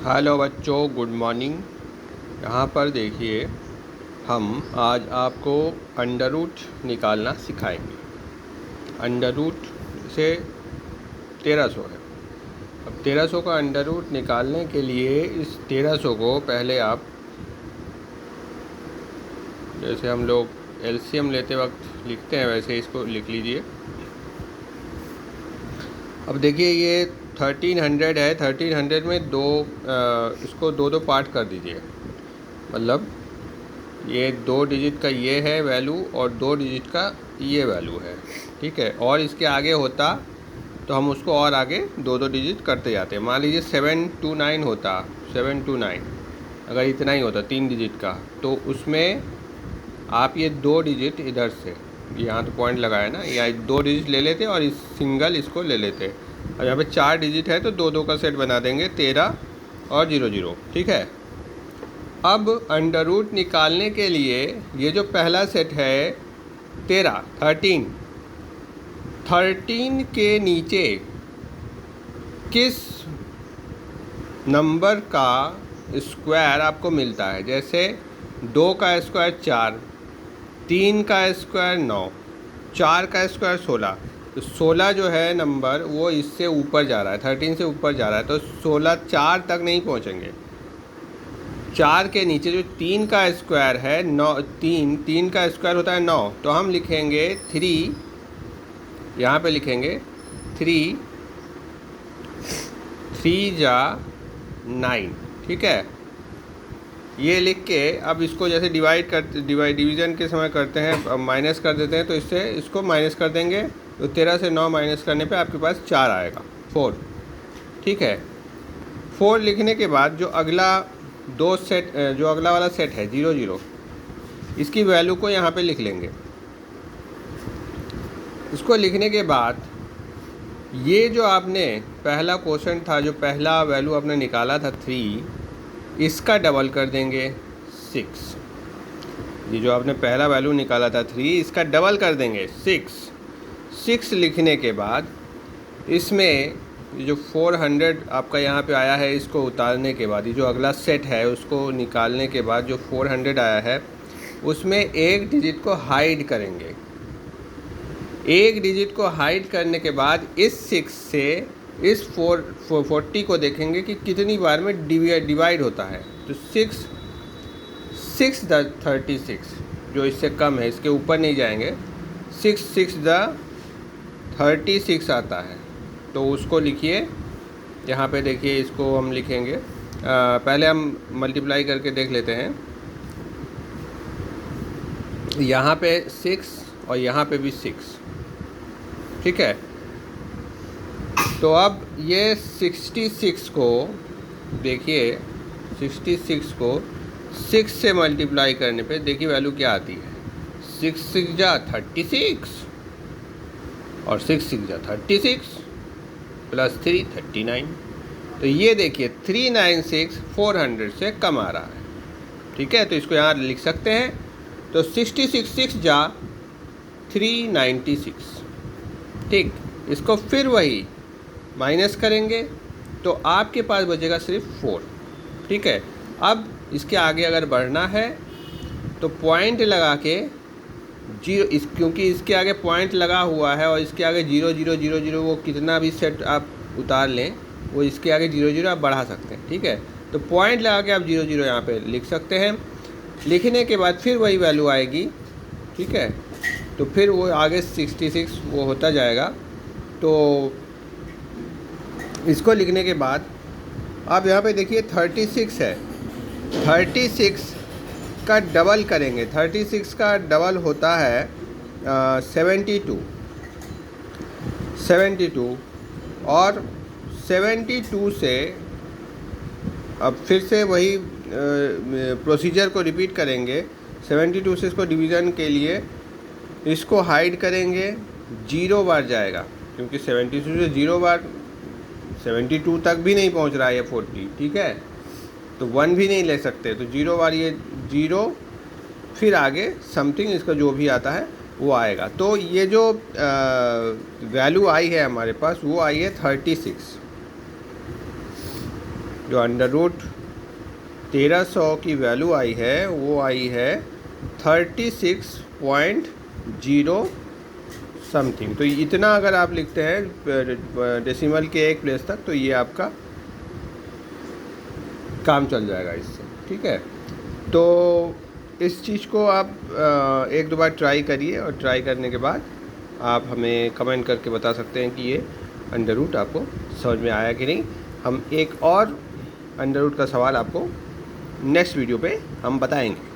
Hello बच्चों, good morning. यहाँ पर देखिए, हम आज आपको अंडर रूट निकालना सिखाएंगे। अंडर रूट से 1300 है। अब 1300 का अंडर रूट निकालने के लिए इस 1300 को पहले आप, जैसे हम लोग एलसीएम लेते वक्त लिखते हैं वैसे इसको लिख लीजिए। अब देखिए, ये 1300 है। 1300 में इसको दो दो पार्ट कर दीजिए। मतलब ये 2 डिजिट का ये है वैल्यू और 2 डिजिट का ये वैल्यू है, ठीक है। और इसके आगे होता तो हम उसको और आगे 2 डिजिट करते जाते। मान लीजिए 729 होता, 729 अगर इतना ही होता 3 डिजिट का, तो उसमें आप ये 2 डिजिट इधर से, यहाँ तो पॉइंट लगाया ना, या 2 डिजिट ले लेते और इस सिंगल इसको ले लेते। और यहाँ पे 4 डिजिट है तो 2 का सेट बना देंगे, 13 और 00, ठीक है। अब अंडर रूट निकालने के लिए ये जो पहला सेट है 13 के नीचे किस नंबर का स्क्वायर आपको मिलता है। जैसे 2 का स्क्वायर 4, 3 का स्क्वायर 9, 4 का स्क्वायर 16। तो 16 जो है नंबर वो इससे ऊपर जा रहा है, 13 से ऊपर जा रहा है, तो 16 4 तक नहीं पहुँचेंगे। 4 के नीचे जो 3 का स्क्वायर है 9, 3 का स्क्वायर होता है 9, तो हम लिखेंगे 3, यहाँ पे लिखेंगे 3 जा 9, ठीक है। ये लिख के अब इसको जैसे डिवीज़न के समय करते हैं, अब माइनस कर देते हैं, तो इससे इसको माइनस कर देंगे, तो 13 से 9 माइनस करने पे आपके पास 4 आएगा, 4, ठीक है। 4 लिखने के बाद जो अगला वाला सेट है 00, इसकी वैल्यू को यहाँ पे लिख लेंगे। इसको लिखने के बाद ये जो आपने पहला क्वेश्चन था, जो पहला वैल्यू आपने निकाला था 3, इसका डबल कर देंगे 6। ये जो आपने पहला वैल्यू निकाला था 3, इसका डबल कर देंगे 6 लिखने के बाद इसमें ये जो 400 आपका यहाँ पे आया है, इसको उतारने के बाद ये जो अगला सेट है उसको निकालने के बाद जो 400 आया है उसमें एक डिजिट को हाइड करेंगे। एक डिजिट को हाइड करने के बाद इस 6 से इस 440 को देखेंगे कि कितनी बार में डिवाइड होता है। तो 6 36 जो इससे कम है, इसके ऊपर नहीं जाएंगे, 6 36 आता है, तो उसको लिखिए। यहाँ पे देखिए, इसको हम लिखेंगे, पहले हम मल्टीप्लाई करके देख लेते हैं। यहाँ पे 6 और यहाँ पे भी 6, ठीक है। तो अब ये 66 को देखिए, 66 को 6 से मल्टीप्लाई करने पे देखिए वैल्यू क्या आती है। 6 6 जा 36 और 6 6 जा 36 प्लस 3 39। तो ये देखिए 396 400 से कम आ रहा है, ठीक है। तो इसको यहाँ लिख सकते हैं। तो 6 जा 396, ठीक। इसको फिर वही माइनस करेंगे तो आपके पास बचेगा सिर्फ 4, ठीक है। अब इसके आगे अगर बढ़ना है तो पॉइंट लगा के क्योंकि इसके आगे पॉइंट लगा हुआ है और इसके आगे 0 0 0 0, वो कितना भी सेट आप उतार लें, वो इसके आगे 0 0 आप बढ़ा सकते हैं, ठीक है। तो पॉइंट लगा के आप 0 0 यहाँ पे लिख सकते हैं। लिखने के बाद फिर वही वैल्यू आएगी, ठीक है। तो फिर वो आगे 66 वो होता जाएगा। तो इसको लिखने के बाद आप यहाँ पे देखिए 36 है, 36 का डबल करेंगे। 36 का डबल होता है 72 और 72 से अब फिर से वही प्रोसीजर को रिपीट करेंगे। 72 से इसको डिवीज़न के लिए इसको हाइड करेंगे, 0 बार जाएगा, क्योंकि 72 से 0 बार 72 तक भी नहीं पहुंच रहा है ये 40, ठीक है। तो 1 भी नहीं ले सकते, तो 0 बार ये 0, फिर आगे समथिंग इसका जो भी आता है वो आएगा। तो ये जो वैल्यू आई है हमारे पास, वो आई है 36। जो अंडर रूट 1300 की वैल्यू आई है वो आई है 36.0 समथिंग। तो इतना अगर आप लिखते हैं डेसिमल के एक प्लेस तक तो ये आपका काम चल जाएगा इससे, ठीक है। तो इस चीज़ को आप एक दो बार ट्राई करिए और ट्राई करने के बाद आप हमें कमेंट करके बता सकते हैं कि ये अंडर रूट आपको समझ में आया कि नहीं। हम एक और अंडर रूट का सवाल आपको नेक्स्ट वीडियो पे हम बताएंगे।